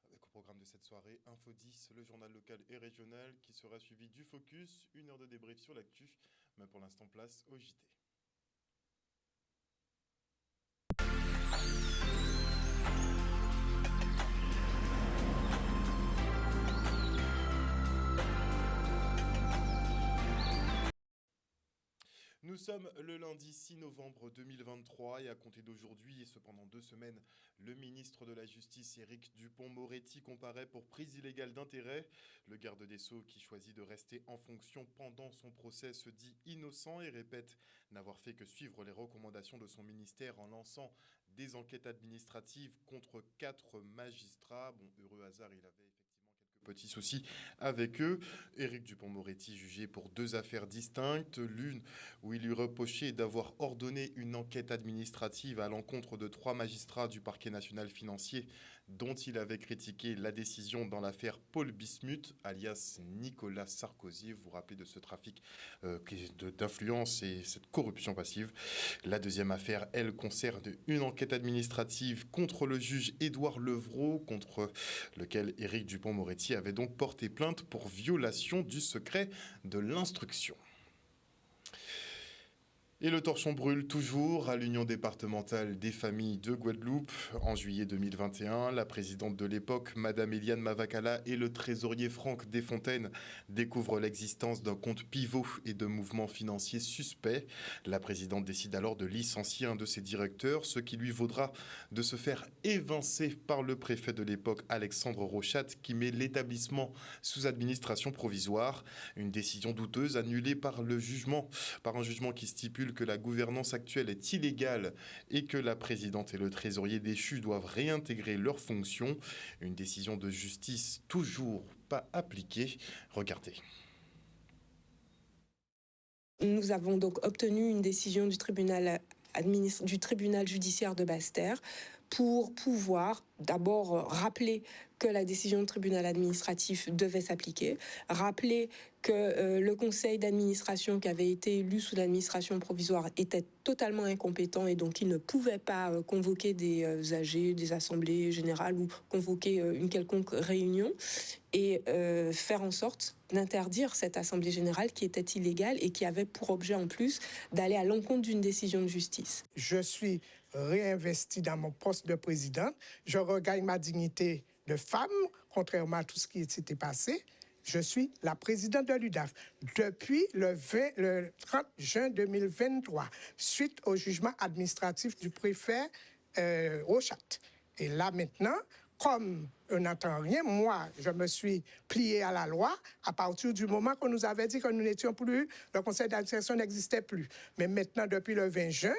Avec au programme de cette soirée, Info 10, le journal local et régional qui sera suivi du Focus, une heure de débrief sur l'actu, mais pour l'instant place au JT. Nous sommes le lundi 6 novembre 2023 et à compter d'aujourd'hui et cependant 2 semaines, le ministre de la Justice Éric Dupond-Moretti comparaît pour prise illégale d'intérêt. Le garde des Sceaux qui choisit de rester en fonction pendant son procès se dit innocent et répète n'avoir fait que suivre les recommandations de son ministère en lançant des enquêtes administratives contre 4 magistrats. Bon, heureux hasard, il avait effectivement quelques petits soucis avec eux. Éric Dupond-Moretti jugé pour 2 affaires distinctes, l'une où il lui reprochait d'avoir ordonné une enquête administrative à l'encontre de 3 magistrats du parquet national financier dont il avait critiqué la décision dans l'affaire Paul Bismuth, alias Nicolas Sarkozy. Vous vous rappelez de ce trafic d'influence et cette corruption passive. La deuxième affaire, elle, concerne une enquête administrative contre le juge Édouard Levrault, contre lequel Éric Dupond-Moretti avait donc porté plainte pour violation du secret de l'instruction. Et le torchon brûle toujours à l'Union départementale des familles de Guadeloupe. En juillet 2021, la présidente de l'époque, Madame Eliane Mavakala, et le trésorier Franck Desfontaines découvrent l'existence d'un compte pivot et de mouvements financiers suspects. La présidente décide alors de licencier un de ses directeurs, ce qui lui vaudra de se faire évincer par le préfet de l'époque, Alexandre Rochat, qui met l'établissement sous administration provisoire. Une décision douteuse annulée par un jugement qui stipule que la gouvernance actuelle est illégale et que la présidente et le trésorier déchu doivent réintégrer leurs fonctions. Une décision de justice toujours pas appliquée. Regardez. Nous avons donc obtenu une décision du tribunal judiciaire de Basse-Terre pour pouvoir d'abord rappeler que la décision du tribunal administratif devait s'appliquer, rappeler que le conseil d'administration qui avait été élu sous l'administration provisoire était totalement incompétent et donc il ne pouvait pas convoquer des AG, des assemblées générales ou convoquer une quelconque réunion et faire en sorte d'interdire cette assemblée générale qui était illégale et qui avait pour objet en plus d'aller à l'encontre d'une décision de justice. Je suis réinvestie dans mon poste de présidente. Je regagne ma dignité de femme, contrairement à tout ce qui s'était passé. Je suis la présidente de l'UDAF depuis le 30 juin 2023, suite au jugement administratif du préfet Rochat. Et là maintenant, comme on n'entend rien, moi, je me suis pliée à la loi à partir du moment qu'on nous avait dit que nous n'étions plus, le conseil d'administration n'existait plus. Mais maintenant, depuis le 20 juin,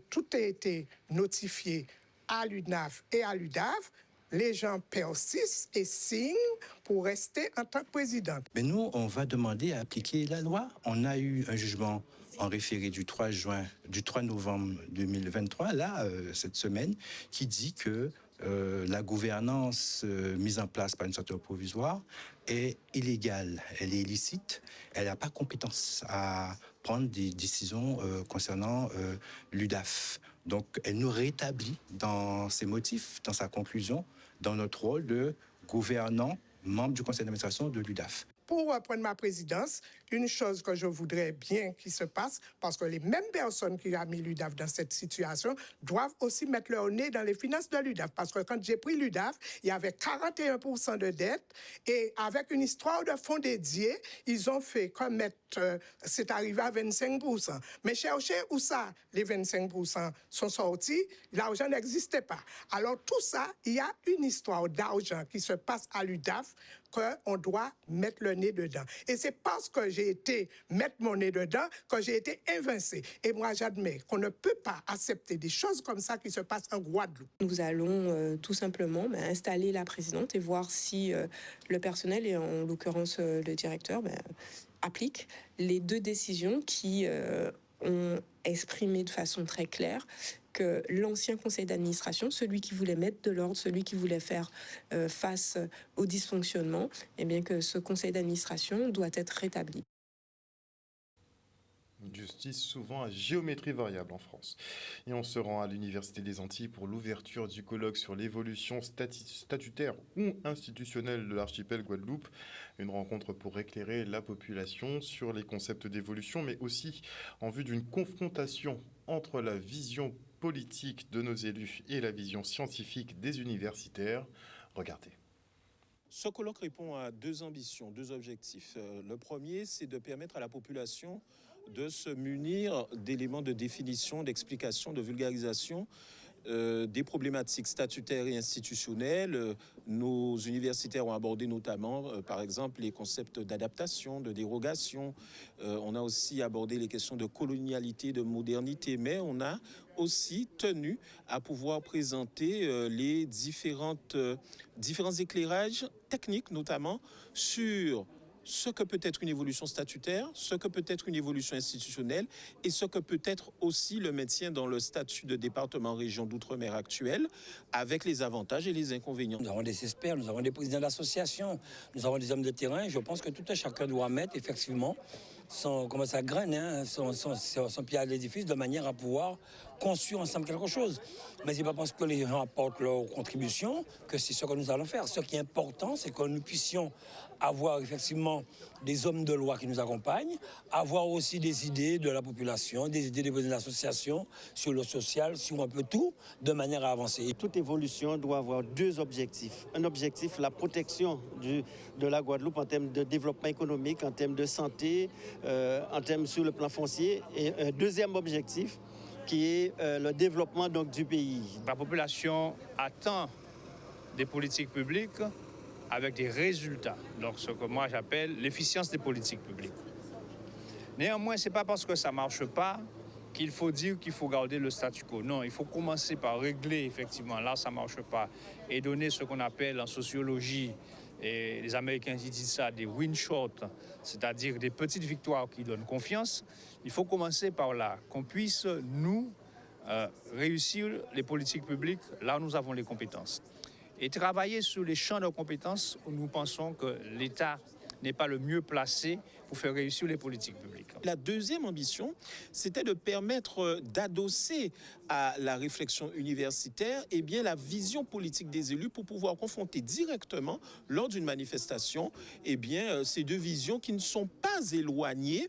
tout a été notifié à l'UNAF et à l'UDAF. Les gens persistent et signent pour rester en tant que présidente. Mais nous, on va demander à appliquer la loi. On a eu un jugement en référé du 3 novembre 2023, là, cette semaine, qui dit que la gouvernance mise en place par une structure provisoire est illégale, elle est illicite, elle n'a pas compétence à prendre des décisions concernant l'UDAF. Donc, elle nous rétablit dans ses motifs, dans sa conclusion, dans notre rôle de gouvernant, membre du conseil d'administration de l'UDAF. Pour reprendre ma présidence, une chose que je voudrais bien qu'il se passe, parce que les mêmes personnes qui ont mis l'UDAF dans cette situation doivent aussi mettre leur nez dans les finances de l'UDAF. Parce que quand j'ai pris l'UDAF, il y avait 41% de dette et avec une histoire de fonds dédiés, ils ont fait comme c'est arrivé à 25%. Mais cherchez où ça, les 25% sont sortis, l'argent n'existait pas. Alors tout ça, il y a une histoire d'argent qui se passe à l'UDAF qu'on doit mettre le nez dedans. Et c'est parce que j'ai été mettre mon nez dedans que j'ai été évincé. Et moi, j'admets qu'on ne peut pas accepter des choses comme ça qui se passent en Guadeloupe. Nous allons tout simplement installer la présidente et voir si le personnel, et en l'occurrence le directeur, applique les 2 décisions qui ont exprimé de façon très claire que l'ancien conseil d'administration, celui qui voulait mettre de l'ordre, celui qui voulait faire face au dysfonctionnement, eh bien que ce conseil d'administration doit être rétabli. Une justice souvent à géométrie variable en France. Et on se rend à l'Université des Antilles pour l'ouverture du colloque sur l'évolution statutaire ou institutionnelle de l'archipel Guadeloupe. Une rencontre pour éclairer la population sur les concepts d'évolution, mais aussi en vue d'une confrontation entre la vision politique de nos élus et la vision scientifique des universitaires. Regardez. Ce colloque répond à deux ambitions, deux objectifs. Le premier, c'est de permettre à la population de se munir d'éléments de définition, d'explication, de vulgarisation des problématiques statutaires et institutionnelles. Nos universitaires ont abordé notamment, par exemple, les concepts d'adaptation, de dérogation. On a aussi abordé les questions de colonialité, de modernité, mais on a aussi tenu à pouvoir présenter les différents éclairages techniques, notamment sur ce que peut être une évolution statutaire, ce que peut être une évolution institutionnelle et ce que peut être aussi le maintien dans le statut de département-région d'outre-mer actuel avec les avantages et les inconvénients. Nous avons des experts, nous avons des présidents d'associations, nous avons des hommes de terrain. Je pense que tout un chacun doit mettre effectivement son pied à l'édifice de manière à pouvoir construire ensemble quelque chose. Mais ce n'est pas parce que les gens apportent leur contribution que c'est ce que nous allons faire. Ce qui est important, c'est que nous puissions avoir effectivement des hommes de loi qui nous accompagnent, avoir aussi des idées de la population, des idées des associations sur le social, sur un peu tout, de manière à avancer. Toute évolution doit avoir deux objectifs. Un objectif, la protection de la Guadeloupe en termes de développement économique, en termes de santé, en termes sur le plan foncier. Et un deuxième objectif, qui est le développement donc, du pays. La population attend des politiques publiques avec des résultats. Donc ce que moi j'appelle l'efficience des politiques publiques. Néanmoins, ce n'est pas parce que ça ne marche pas qu'il faut dire qu'il faut garder le statu quo. Non, il faut commencer par régler effectivement, là ça ne marche pas, et donner ce qu'on appelle en sociologie, et les Américains disent ça, des win shots, c'est-à-dire des petites victoires qui donnent confiance. Il faut commencer par là, qu'on puisse, nous, réussir les politiques publiques là où nous avons les compétences. Et travailler sur les champs de compétences où nous pensons que l'État n'est pas le mieux placé pour faire réussir les politiques publiques. La deuxième ambition, c'était de permettre d'adosser à la réflexion universitaire la vision politique des élus pour pouvoir confronter directement, lors d'une manifestation, ces deux visions qui ne sont pas éloignées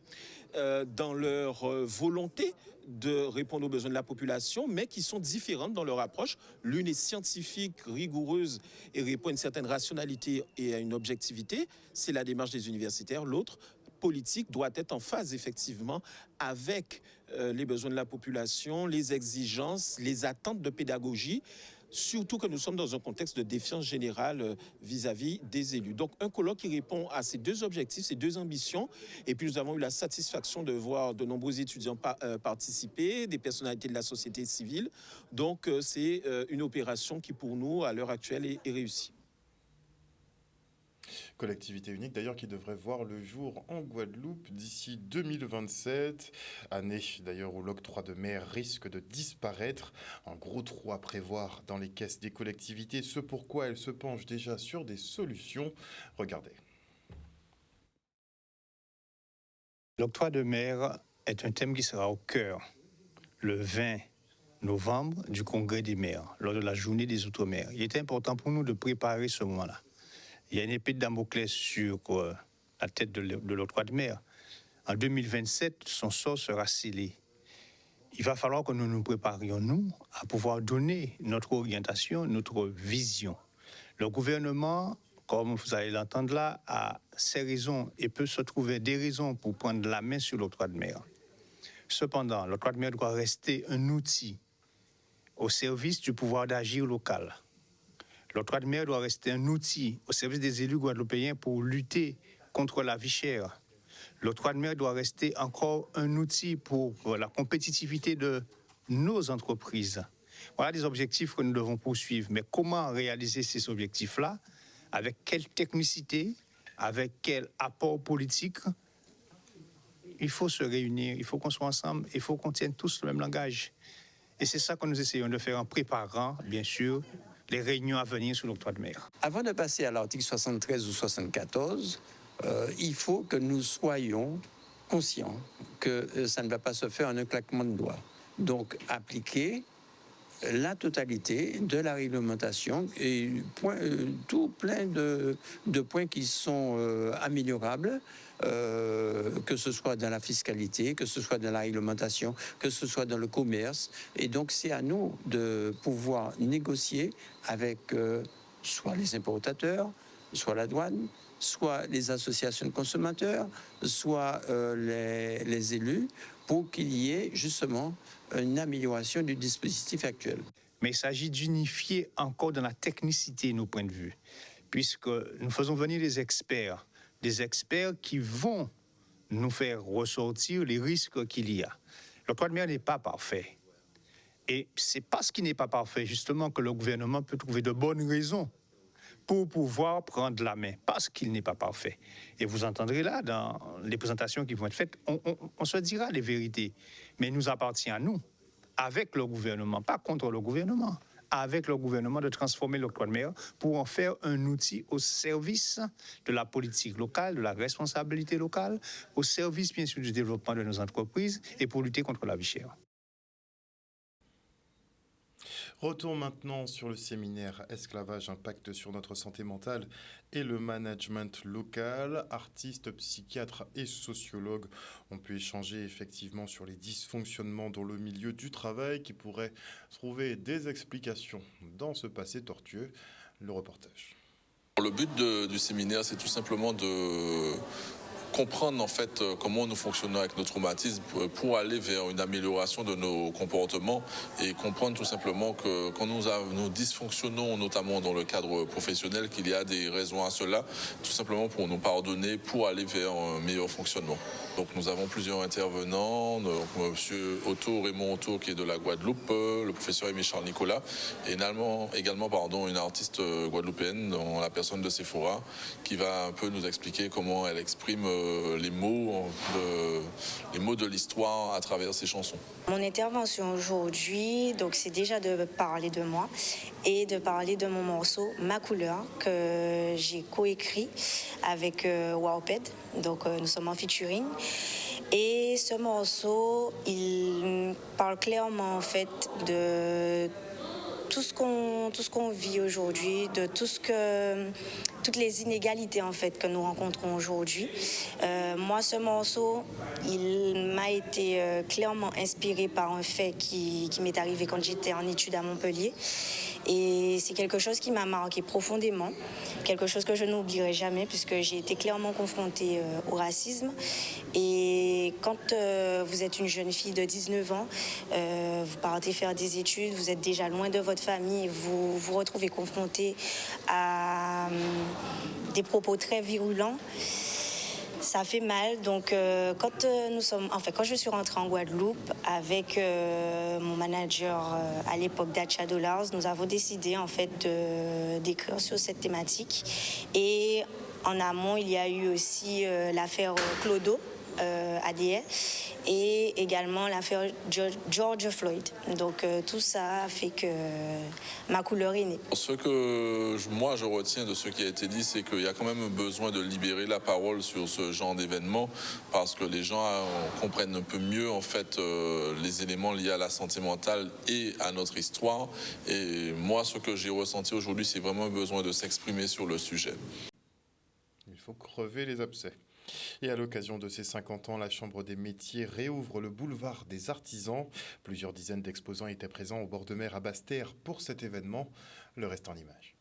dans leur volonté de répondre aux besoins de la population, mais qui sont différentes dans leur approche. L'une est scientifique, rigoureuse et répond à une certaine rationalité et à une objectivité. C'est la démarche des universitaires. L'autre, politique, doit être en phase effectivement avec les besoins de la population, les exigences, les attentes de pédagogie, surtout que nous sommes dans un contexte de défiance générale vis-à-vis des élus. Donc un colloque qui répond à ces deux objectifs, ces deux ambitions. Et puis nous avons eu la satisfaction de voir de nombreux étudiants participer, des personnalités de la société civile. Donc c'est une opération qui pour nous, à l'heure actuelle, est réussie. Collectivité unique d'ailleurs qui devrait voir le jour en Guadeloupe d'ici 2027, année d'ailleurs où l'octroi de mer risque de disparaître. Un gros trou à prévoir dans les caisses des collectivités, ce pourquoi elles se penchent déjà sur des solutions. Regardez. L'octroi de mer est un thème qui sera au cœur le 20 novembre du Congrès des maires, lors de la journée des Outre-mer. Il est important pour nous de préparer ce moment-là. Il y a une épée de Damoclès sur la tête de l'octroi de mer. En 2027, son sort sera scellé. Il va falloir que nous nous préparions, nous, à pouvoir donner notre orientation, notre vision. Le gouvernement, comme vous allez l'entendre là, a ses raisons et peut se trouver des raisons pour prendre la main sur l'octroi de mer. Cependant, l'octroi de mer doit rester un outil au service du pouvoir d'agir local. L'octroi de mer doit rester un outil au service des élus guadeloupéens pour lutter contre la vie chère. L'octroi de mer doit rester encore un outil pour la compétitivité de nos entreprises. Voilà des objectifs que nous devons poursuivre. Mais comment réaliser ces objectifs-là? Avec quelle technicité? Avec quel apport politique? Il faut se réunir, il faut qu'on soit ensemble, il faut qu'on tienne tous le même langage. Et c'est ça que nous essayons de faire en préparant, bien sûr, les réunions à venir sur l'octroi de mer. Avant de passer à l'article 73 ou 74, il faut que nous soyons conscients que ça ne va pas se faire en un claquement de doigts. Donc, appliquer la totalité de la réglementation et tout plein de points qui sont améliorables, que ce soit dans la fiscalité, que ce soit dans la réglementation, que ce soit dans le commerce. Et donc, c'est à nous de pouvoir négocier avec soit les importateurs, soit la douane, soit les associations de consommateurs, soit les élus, pour qu'il y ait justement une amélioration du dispositif actuel. Mais il s'agit d'unifier encore dans la technicité nos points de vue, puisque nous faisons venir des experts qui vont nous faire ressortir les risques qu'il y a. L'octroi de mer n'est pas parfait. Et c'est parce qu'il n'est pas parfait, justement, que le gouvernement peut trouver de bonnes raisons pour pouvoir prendre la main, parce qu'il n'est pas parfait. Et vous entendrez là, dans les présentations qui vont être faites, on se dira les vérités. Mais il nous appartient à nous, avec le gouvernement, pas contre le gouvernement, avec le gouvernement, de transformer l'octroi de mer pour en faire un outil au service de la politique locale, de la responsabilité locale, au service, bien sûr, du développement de nos entreprises et pour lutter contre la vie chère. Retour maintenant sur le séminaire Esclavage, impact sur notre santé mentale et le management local. Artistes, psychiatres et sociologues ont pu échanger effectivement sur les dysfonctionnements dans le milieu du travail qui pourraient trouver des explications dans ce passé tortueux. Le reportage. Le but du séminaire, c'est tout simplement de comprendre en fait comment nous fonctionnons avec nos traumatismes pour aller vers une amélioration de nos comportements et comprendre tout simplement que quand nous dysfonctionnons notamment dans le cadre professionnel, qu'il y a des raisons à cela, tout simplement pour nous pardonner, pour aller vers un meilleur fonctionnement. Donc nous avons plusieurs intervenants, donc monsieur Raymond Otto qui est de la Guadeloupe, le professeur Aimé Charles Nicolas et également une artiste guadeloupéenne dans la personne de Sephora qui va un peu nous expliquer comment elle exprime les mots de l'histoire à travers ses chansons. Mon intervention aujourd'hui, donc c'est déjà de parler de moi et de parler de mon morceau Ma couleur que j'ai coécrit avec Wowped. Donc nous sommes en featuring. Et ce morceau, il parle clairement en fait de tout ce qu'on vit aujourd'hui, de toutes les inégalités en fait que nous rencontrons aujourd'hui. Moi, ce morceau, il m'a été clairement inspiré par un fait qui m'est arrivé quand j'étais en études à Montpellier. Et c'est quelque chose qui m'a marqué profondément, quelque chose que je n'oublierai jamais puisque j'ai été clairement confrontée au racisme. Et quand vous êtes une jeune fille de 19 ans, vous partez faire des études, vous êtes déjà loin de votre famille, vous vous retrouvez confrontée à des propos très virulents. Ça fait mal. Donc, quand je suis rentrée en Guadeloupe avec mon manager à l'époque d'Acha Dollars, nous avons décidé en fait d'écrire sur cette thématique. Et en amont, il y a eu aussi l'affaire Clodo. ADN et également l'affaire George Floyd. Donc tout ça a fait que ma couleur est née. Ce que moi je retiens de ce qui a été dit, c'est qu'il y a quand même besoin de libérer la parole sur ce genre d'événement parce que les gens comprennent un peu mieux en fait les éléments liés à la santé mentale et à notre histoire. Et moi, ce que j'ai ressenti aujourd'hui, c'est vraiment besoin de s'exprimer sur le sujet. Il faut crever les abcès. Et à l'occasion de ses 50 ans, la Chambre des métiers réouvre le boulevard des artisans. Plusieurs dizaines d'exposants étaient présents au bord de mer à Basse-Terre pour cet événement. Le reste en images.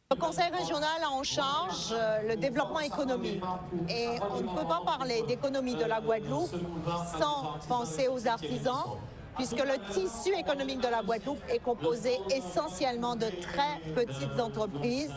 Le Conseil régional a en charge le développement économique. Et on ne peut pas parler d'économie de la Guadeloupe sans penser aux artisans, puisque le tissu économique de la Guadeloupe est composé essentiellement de très petites entreprises.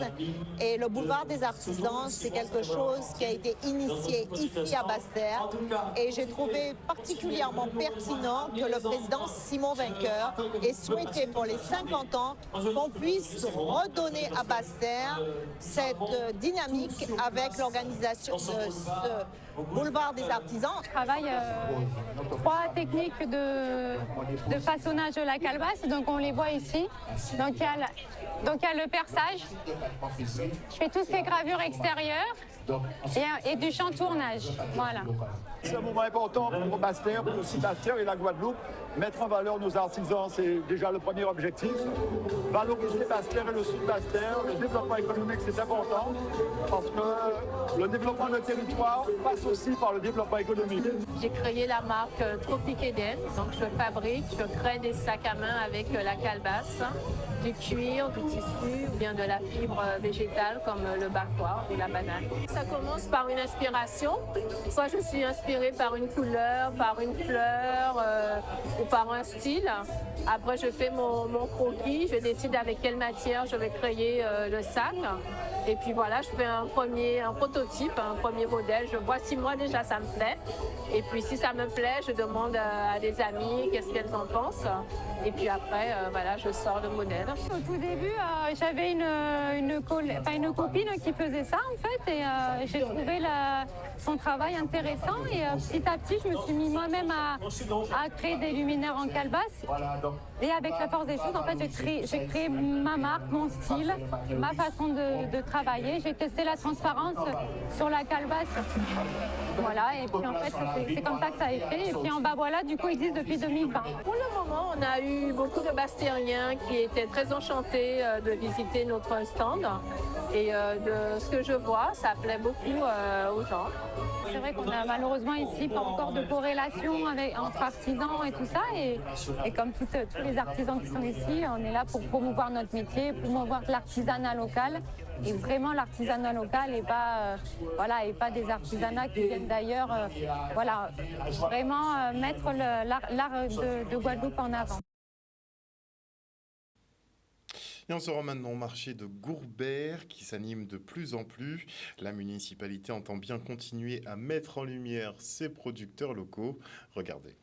Et le boulevard des artisans, c'est quelque chose qui a été initié ici à Basse-Terre. Et j'ai trouvé particulièrement pertinent que le président Simon Vainqueur ait souhaité pour les 50 ans qu'on puisse redonner à Basse-Terre cette dynamique avec l'organisation de ce boulevard des artisans. On travaille 3 techniques de de façonnage de la calebasse. Donc on les voit ici. Donc il y a le perçage. Je fais tout ce qui est gravure extérieure et du chantournage. Voilà. C'est un moment important pour Basse-Terre, pour le site Basse-Terre et la Guadeloupe. Mettre en valeur nos artisans, c'est déjà le premier objectif. Valoriser Basse-Terre et le sud Basse-Terre, le développement économique, c'est important parce que le développement de territoire passe aussi par le développement économique. J'ai créé la marque Tropique Eden. Donc je crée des sacs à main avec la calebasse, du cuir, du tissu ou bien de la fibre végétale comme le bacois ou la banane. Ça commence par une inspiration. Soit je suis inspirée par une couleur, par une fleur ou par un style. Après, je fais mon croquis, je décide avec quelle matière je vais créer le sac. Et puis voilà, je fais un prototype, un premier modèle. Je vois si moi déjà ça me plaît. Et puis si ça me plaît, je demande à des amis qu'est-ce qu'elles en pensent. Et puis après, voilà, je sors le modèle. Au tout début, j'avais une copine qui faisait ça en fait. Et j'ai trouvé son travail intéressant. Et petit à petit, je me suis mis moi-même à créer des luminaires en calebasse. Et avec la force des choses, en fait, j'ai créé ma marque, mon style, ma façon de travailler. J'ai testé la transparence sur la calebasse. Voilà, et puis en fait, c'est comme ça que ça a été. Et puis en bas, voilà, du coup, existe depuis 2020. Pour le moment, on a eu beaucoup de Bastériens qui étaient très enchantés de visiter notre stand. Et de ce que je vois, ça plaît beaucoup aux gens. C'est vrai qu'on a malheureusement ici pas encore de corrélation entre artisans et tout ça. Et comme tous les artisans qui sont ici, on est là pour promouvoir notre métier, promouvoir l'artisanat local. Et vraiment l'artisanat local et pas des artisanats qui viennent d'ailleurs. Voilà, vraiment mettre l'art de Guadeloupe en avant. Et on se rend maintenant au marché de Gourbert qui s'anime de plus en plus. La municipalité entend bien continuer à mettre en lumière ses producteurs locaux. Regardez.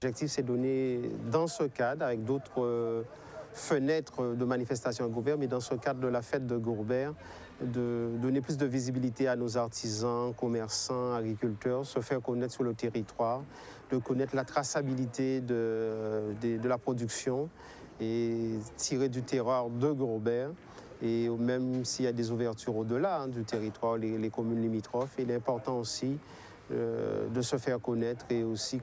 L'objectif, c'est de donner, dans ce cadre, avec d'autres fenêtres de manifestation à Gourbert, mais dans ce cadre de la fête de Gourbert, de donner plus de visibilité à nos artisans, commerçants, agriculteurs, se faire connaître sur le territoire, de connaître la traçabilité de la production et tirer du terroir de Gourbert. Et même s'il y a des ouvertures au-delà du territoire, les communes limitrophes, il est important aussi de se faire connaître et aussi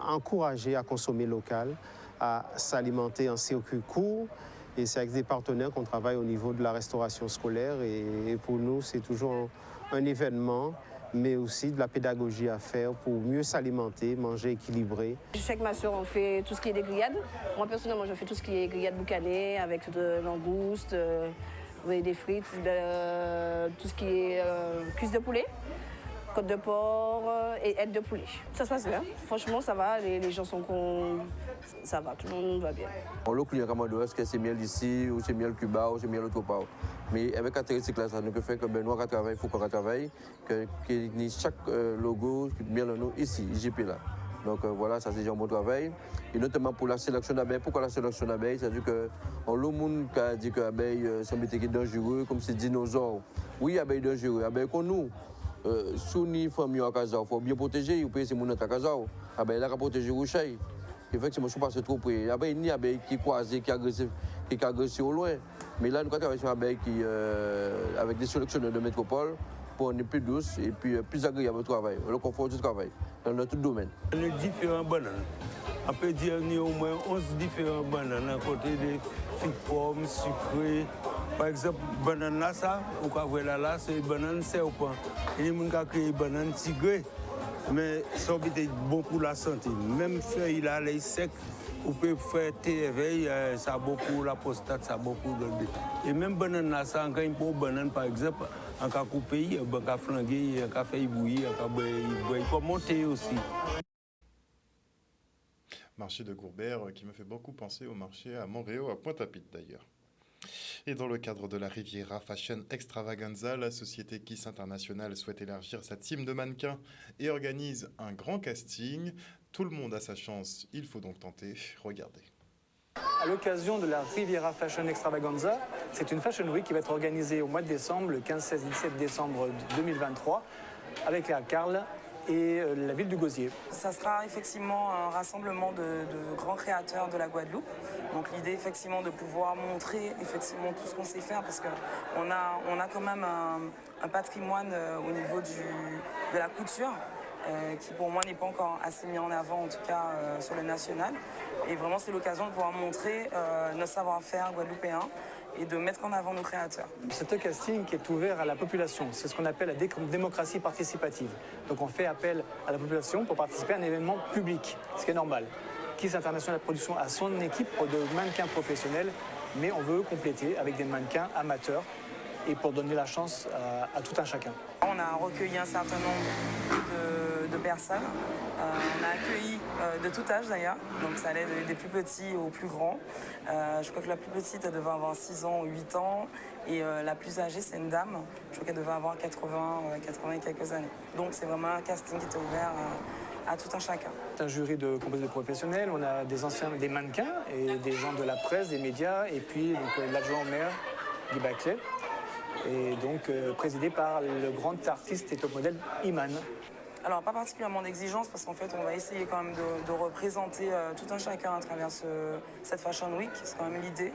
encourager à consommer local, à s'alimenter en circuit court. Et c'est avec des partenaires qu'on travaille au niveau de la restauration scolaire. Et pour nous, c'est toujours un événement, mais aussi de la pédagogie à faire pour mieux s'alimenter, manger équilibré. Je sais que ma soeur, on fait tout ce qui est des grillades. Moi, personnellement, je fais tout ce qui est grillades boucanées avec de langoustes, des frites, tout ce qui est cuisse de poulet, côte de porc et aide de poulet. Ça se passe bien. Franchement, ça va. Les gens sont ça va, tout le monde va bien. Le client commande est-ce que c'est miel ici, ou c'est miel Cuba, ou c'est miel autre part. Mais avec la caractéristique là, ça nous fait que nous, on travaille, il faut qu'on travaille, que chaque logo, miel nous ici, IGP là. Donc voilà, ça c'est déjà un bon travail. Et notamment pour la sélection d'abeilles. Pourquoi la sélection d'abeilles? C'est-à-dire que le monde qui a dit que l'abeille, c'est un métier dangereux, comme c'est dinosaure. Oui, abeille dangereux, abeille comme nous. Si on est famille à casa, il faut bien protéger, il faut payer ces gens à casa. Abeille là, il faut protéger les chais. Effectivement, je ne suis pas trop près. L'abeille, il y a une abeille qui est croisée, qui est agressée au loin. Mais là, nous travaillons sur une abeille qui, avec des sélectionneurs de métropole, pour une plus douce et puis plus agréable au travail, le confort du travail, dans tout domaine. On a différents bananes. On peut dire qu'il y a au moins 11 différents bananes à côté des figues pommes, sucrées. Par exemple, banane là, ça, on peut voir là, c'est banane serpent. Il y a des gens qui créent banane tigrée. Mais ça est bon pour la santé. Même feuille là, les secs, on peut faire thé éveil, ça a beaucoup la prostate, ça a beaucoup de. Et même banane là, ça, quand il faut banane par exemple, on peut couper, on peut flanguer, on peut faire bouillir, il faut monter aussi. Marché de Gourbert qui me fait beaucoup penser au marché à Montréal, à Pointe-à-Pitre d'ailleurs. Et dans le cadre de la Riviera Fashion Extravaganza, la société Kiss International souhaite élargir sa team de mannequins et organise un grand casting. Tout le monde a sa chance, il faut donc tenter. Regardez. À l'occasion de la Riviera Fashion Extravaganza, c'est une Fashion Week qui va être organisée au mois de décembre, le 15, 16, 17 décembre 2023, avec Léa Carl et la ville du Gosier. Ça sera effectivement un rassemblement de grands créateurs de la Guadeloupe. Donc l'idée effectivement de pouvoir montrer effectivement tout ce qu'on sait faire, parce qu'on a quand même un patrimoine au niveau de la couture qui pour moi n'est pas encore assez mis en avant, en tout cas sur le national. Et vraiment c'est l'occasion de pouvoir montrer notre savoir-faire guadeloupéen et de mettre en avant nos créateurs. C'est un casting qui est ouvert à la population. C'est ce qu'on appelle la démocratie participative. Donc on fait appel à la population pour participer à un événement public, ce qui est normal. Kiss International Production a son équipe de mannequins professionnels, mais on veut compléter avec des mannequins amateurs et pour donner la chance à tout un chacun. On a recueilli un certain nombre de personnes. On a accueilli de tout âge d'ailleurs, donc ça allait des plus petits aux plus grands. Je crois que la plus petite, elle devait avoir 6 ans ou 8 ans, et la plus âgée, c'est une dame. Je crois qu'elle devait avoir 80 et quelques années. Donc c'est vraiment un casting qui était ouvert à tout un chacun. C'est un jury composé de professionnels, on a des mannequins et des gens de la presse, des médias, et puis l'adjoint au maire, Guy Baclet, et donc présidé par le grand artiste et top modèle Iman. Alors pas particulièrement d'exigence, parce qu'en fait on va essayer quand même de représenter tout un chacun à travers cette Fashion Week, c'est quand même l'idée,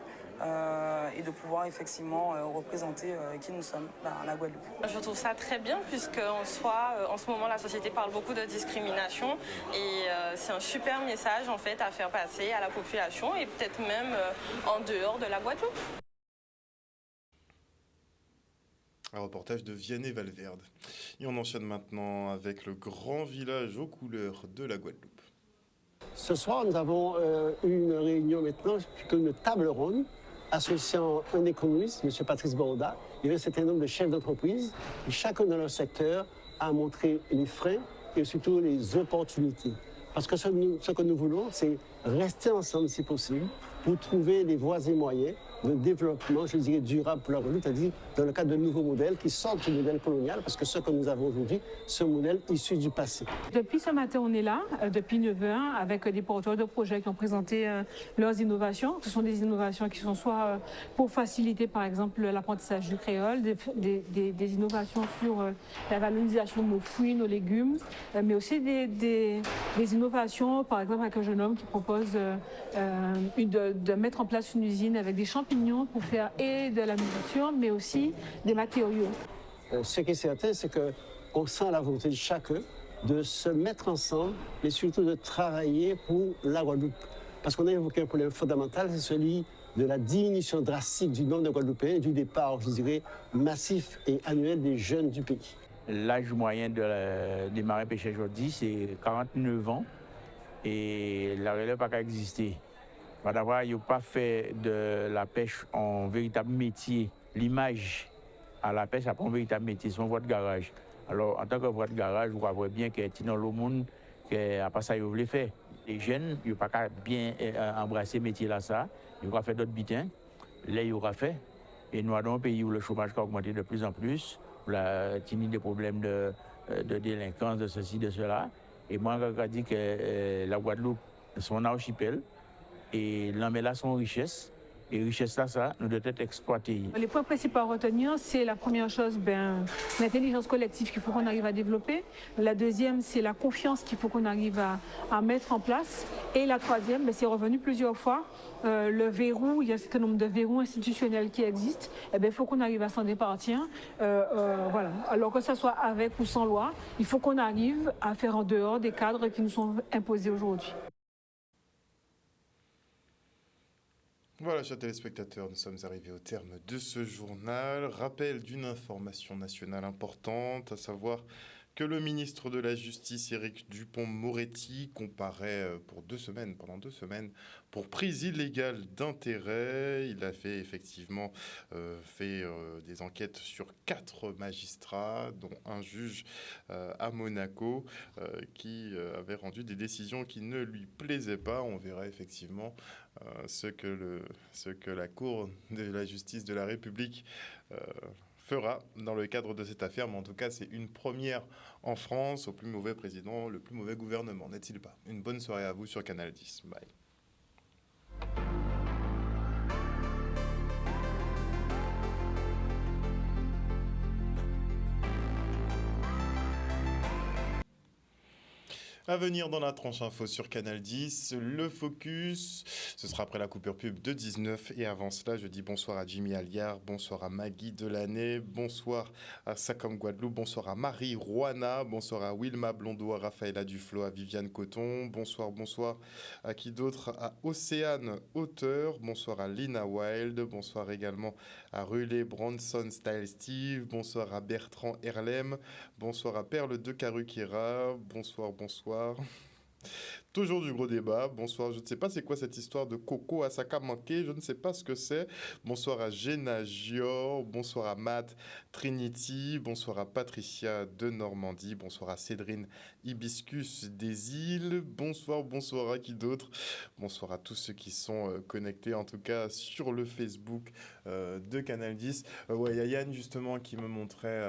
et de pouvoir effectivement représenter qui nous sommes, la Guadeloupe. Je trouve ça très bien, puisque en ce moment la société parle beaucoup de discrimination, et c'est un super message en fait à faire passer à la population, et peut-être même en dehors de la Guadeloupe. Un reportage de Vianney Valverde. Et on enchaîne maintenant avec le grand village aux couleurs de la Guadeloupe. Ce soir, nous avons une réunion maintenant, une table ronde, associant un économiste, M. Patrice Borda, et un certain nombre de chefs d'entreprise, qui chacun dans leur secteur a montré les freins et surtout les opportunités. Parce que ce que nous voulons, c'est rester ensemble si possible, pour trouver les voies et moyens de développement, je dirais, durable pour la Guadeloupe, c'est-à-dire dans le cadre de nouveaux modèles qui sortent du modèle colonial, parce que ce que nous avons aujourd'hui, c'est un modèle issu du passé. Depuis ce matin, on est là, depuis 9h, avec des porteurs de projets qui ont présenté leurs innovations. Ce sont des innovations qui sont soit pour faciliter, par exemple, l'apprentissage du créole, des innovations sur la valorisation de nos fruits, nos légumes, mais aussi des innovations, par exemple, avec un jeune homme qui propose de mettre en place une usine avec des champignons pour faire et de la nourriture, mais aussi des matériaux. Ce qui est certain, c'est qu'on sent la volonté de chacun de se mettre ensemble, mais surtout de travailler pour la Guadeloupe. Parce qu'on a évoqué un problème fondamental, c'est celui de la diminution drastique du nombre de Guadeloupéens et du départ, je dirais, massif et annuel des jeunes du pays. L'âge moyen des marins pêcheurs aujourd'hui, c'est 49 ans et la relève n'a pas existé. D'abord, ils n'ont pas fait de la pêche en véritable métier. L'image à la pêche, ça prend un véritable métier, c'est une voie de garage. Alors, en tant que voie de garage, vous voyez bien que dans le monde, à part ça, ils veulent faire. Les jeunes, ils n'ont pas bien embrasser ce métier-là, ça. Ils vont faire d'autres butins. Là, ils auront fait. Et nous, dans un pays où le chômage a augmenté de plus en plus, où la des problèmes de délinquance, de ceci, de cela. Et moi, je dis que la Guadeloupe, c'est un archipel. Et là, son richesse. Et richesse là, ça, nous devons être exploités. Les points principaux à retenir, c'est la première chose, l'intelligence collective qu'il faut qu'on arrive à développer. La deuxième, c'est la confiance qu'il faut qu'on arrive à mettre en place. Et la troisième, c'est revenu plusieurs fois, le verrou, il y a un certain nombre de verrous institutionnels qui existent. Il faut qu'on arrive à s'en départir. Voilà. Alors que ce soit avec ou sans loi, il faut qu'on arrive à faire en dehors des cadres qui nous sont imposés aujourd'hui. Voilà, chers téléspectateurs, nous sommes arrivés au terme de ce journal. Rappel d'une information nationale importante, à savoir que le ministre de la Justice, Éric Dupond-Moretti, comparaît pendant 2 semaines, pour prise illégale d'intérêt. Il a fait effectivement des enquêtes sur 4 magistrats, dont un juge à Monaco, qui avait rendu des décisions qui ne lui plaisaient pas. On verra effectivement ce que la Cour de la justice de la République fera dans le cadre de cette affaire. Mais en tout cas, c'est une première en France, au plus mauvais président, le plus mauvais gouvernement, n'est-il pas? Une bonne soirée à vous sur Canal 10. Bye. À venir dans la tranche info sur Canal 10, le focus, ce sera après la coupure pub de 19. Et avant cela, je dis bonsoir à Jimmy Alliard, bonsoir à Maggie Delaney, bonsoir à Sacom Guadeloupe, bonsoir à Marie Rouana, bonsoir à Wilma Blondeau, à Raphaëla Duflo, à Viviane Coton, bonsoir à qui d'autre, à Océane Auteur, bonsoir à Lina Wild, bonsoir également à Rulé Bronson Style Steve, bonsoir à Bertrand Erlem, bonsoir à Perle de Caruquera, bonsoir. Toujours du gros débat. Bonsoir, je ne sais pas c'est quoi cette histoire de Coco à Saka manqué, je ne sais pas ce que c'est. Bonsoir à Géna Gior, bonsoir à Matt Trinity, bonsoir à Patricia de Normandie, bonsoir à Cédrine Hibiscus des îles, bonsoir à qui d'autre? Bonsoir à tous ceux qui sont connectés, en tout cas sur le Facebook de Canal 10. Ouais, il y a Yann justement qui me montrait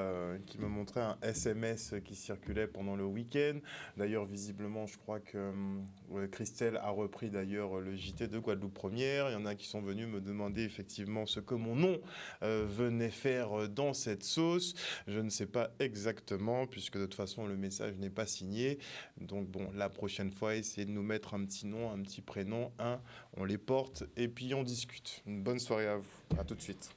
un SMS qui circulait pendant le week-end. D'ailleurs, visiblement, je crois que Christelle a repris d'ailleurs le JT de Guadeloupe Première. Il y en a qui sont venus me demander effectivement ce que mon nom venait faire dans cette sauce. Je ne sais pas exactement, puisque de toute façon le message n'est pas signé. Donc bon, la prochaine fois, essayez de nous mettre un petit nom, un petit prénom, on les porte et puis on discute. Une bonne soirée à vous. À tout de suite.